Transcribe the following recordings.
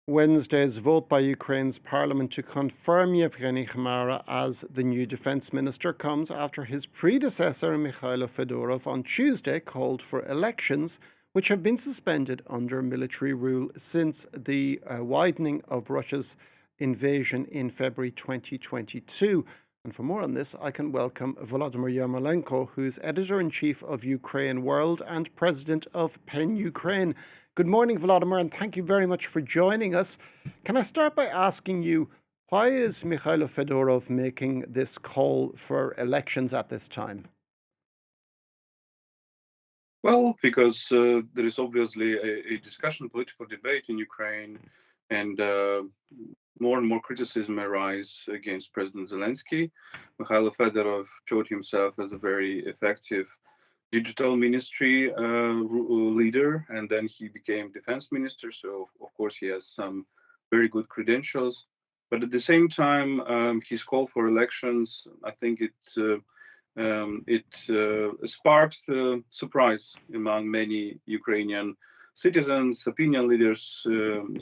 Wednesday's vote by Ukraine's parliament to confirm Yevgeny Khmara as the new defense minister comes after his predecessor, Mikhailo Fedorov, on Tuesday called for elections which have been suspended under military rule since the widening of Russia's invasion in February 2022. And for more on this, I can welcome Volodymyr Yermolenko, who's editor-in-chief of Ukraine World and president of PEN Ukraine. Good morning, Volodymyr, and thank you very much for joining us. Can I start by asking you, why is Mikhailo Fedorov making this call for elections at this time? Well, because there is obviously a discussion, political debate in Ukraine, and more and more criticism arise against President Zelensky. Mikhailo Fedorov showed himself as a very effective digital ministry leader, and then he became defense minister. So, of course, he has some very good credentials. But at the same time, his call for elections, I think it sparked surprise among many Ukrainian citizens, opinion leaders,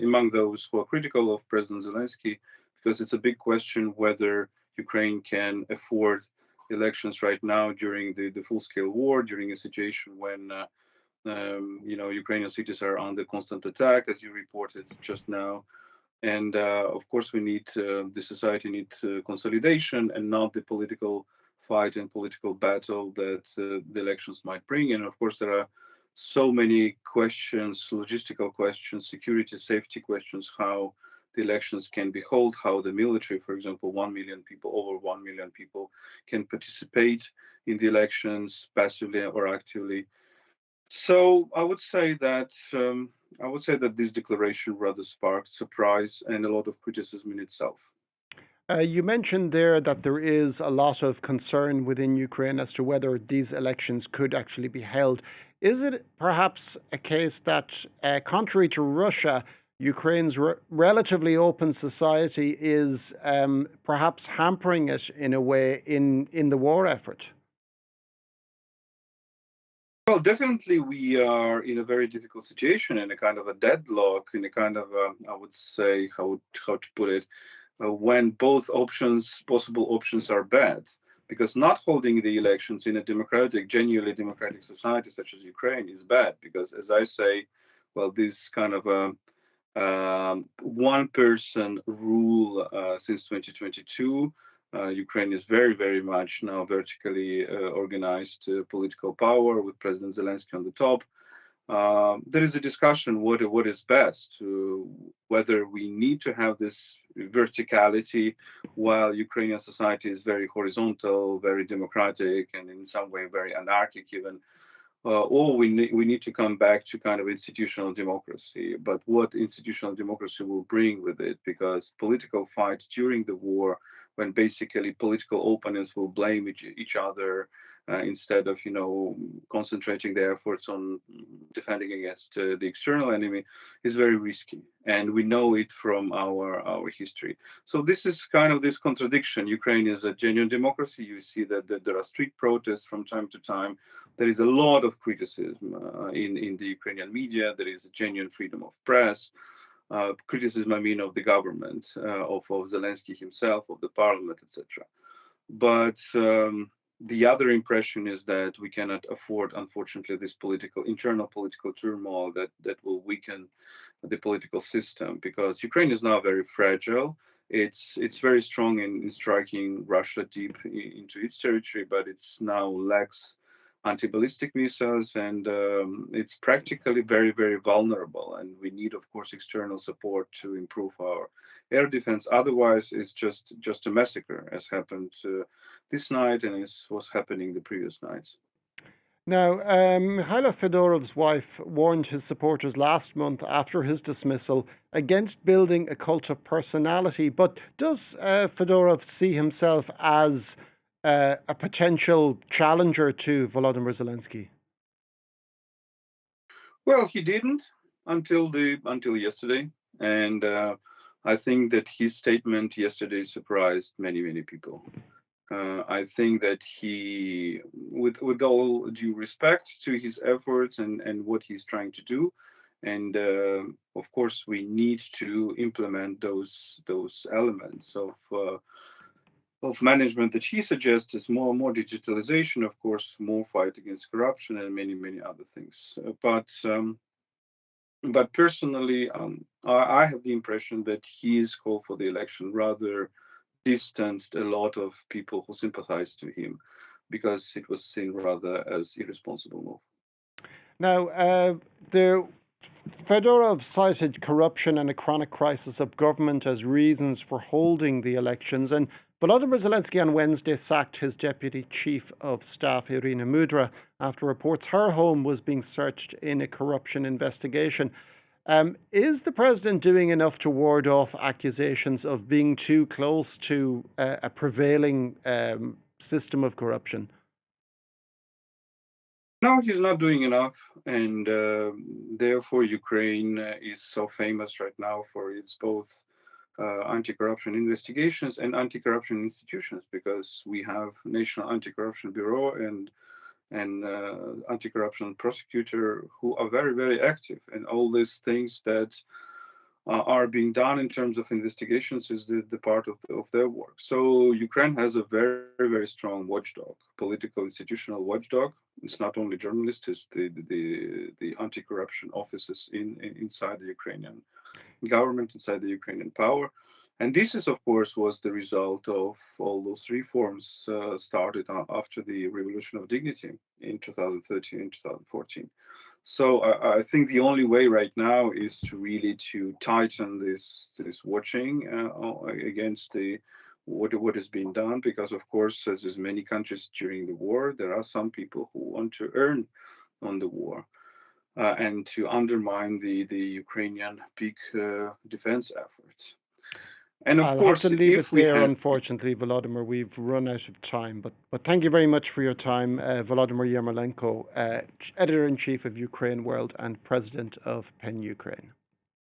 among those who are critical of President Zelensky, because it's a big question whether Ukraine can afford elections right now during the full-scale war, during a situation when Ukrainian cities are under constant attack, as you reported just now. And of course, the society needs consolidation and not the political fight and political battle that the elections might bring. And of course, there are so many questions, logistical questions, security, safety questions, how the elections can be held, how the military, for example, 1 million people, over 1 million people can participate in the elections passively or actively. So I would say that this declaration rather sparked surprise and a lot of criticism in itself. You mentioned there that there is a lot of concern within Ukraine as to whether these elections could actually be held. Is it perhaps a case that, contrary to Russia, Ukraine's relatively open society is perhaps hampering it in a way in the war effort? Well, definitely we are in a very difficult situation, in a kind of a deadlock, in a kind of I would say how to put it, when both possible options are bad. Because not holding the elections in a democratic, genuinely democratic society such as Ukraine is bad. Because as I say, well, this kind of one person rule since 2022. Ukraine is very, very much now vertically organized political power with President Zelensky on the top. There is a discussion what is best, whether we need to have this verticality while Ukrainian society is very horizontal, very democratic, and in some way very anarchic even, or we need to come back to kind of institutional democracy. But what institutional democracy will bring with it, because political fights during the war, when basically political opponents will blame each other instead of concentrating their efforts on defending against the external enemy, is very risky, and we know it from our history. So this is kind of this contradiction. Ukraine is a genuine democracy. You see that there are street protests from time to time. There is a lot of criticism in the Ukrainian media. There is a genuine freedom of press. Criticism, I mean, of the government, of Zelensky himself, of the parliament, etc. But the other impression is that we cannot afford, unfortunately, this internal political turmoil that will weaken the political system, because Ukraine is now very fragile. It's very strong in striking Russia deep into its territory, but it's now lacks anti-ballistic missiles, and it's practically very, very vulnerable. And we need, of course, external support to improve our air defense. Otherwise, it's just a massacre, as happened this night and as was happening the previous nights. Now, Mikhailo Fedorov's wife warned his supporters last month after his dismissal against building a cult of personality. But does Fedorov see himself as a potential challenger to Volodymyr Zelensky? Well, he didn't until yesterday, and I think that his statement yesterday surprised many people. I think that with all due respect to his efforts and what he's trying to do, And of course, we need to implement those elements of management that he suggests is more digitalization, of course, more fight against corruption, and many other things. But personally, I have the impression that his call for the election rather distanced a lot of people who sympathized to him, because it was seen rather as irresponsible move. Now, the Fedorov cited corruption and a chronic crisis of government as reasons for holding the elections, and Volodymyr Zelensky on Wednesday sacked his deputy chief of staff, Irina Mudra, after reports her home was being searched in a corruption investigation. Is the president doing enough to ward off accusations of being too close to a prevailing system of corruption? No, he's not doing enough, and therefore Ukraine is so famous right now for its both anti-corruption investigations and anti-corruption institutions, because we have National Anti-Corruption Bureau and anti-corruption prosecutor who are very active, and all these things that are being done in terms of investigations is the part of their work. So Ukraine has a very strong watchdog, political institutional watchdog. It's not only journalists; it's the anti-corruption offices inside the Ukrainian government, inside the Ukrainian power. And this is, of course, was the result of all those reforms started after the Revolution of Dignity in 2013 and 2014. So I think the only way right now is to really to tighten this watching against the what is being done, because of course, as is many countries during the war, there are some people who want to earn on the war and to undermine the Ukrainian big defense efforts. And of I'll have to course, leave it if we there, have, unfortunately, Volodymyr. We've run out of time, but thank you very much for your time, Volodymyr Yermolenko, editor in chief of Ukraine World and president of PEN Ukraine.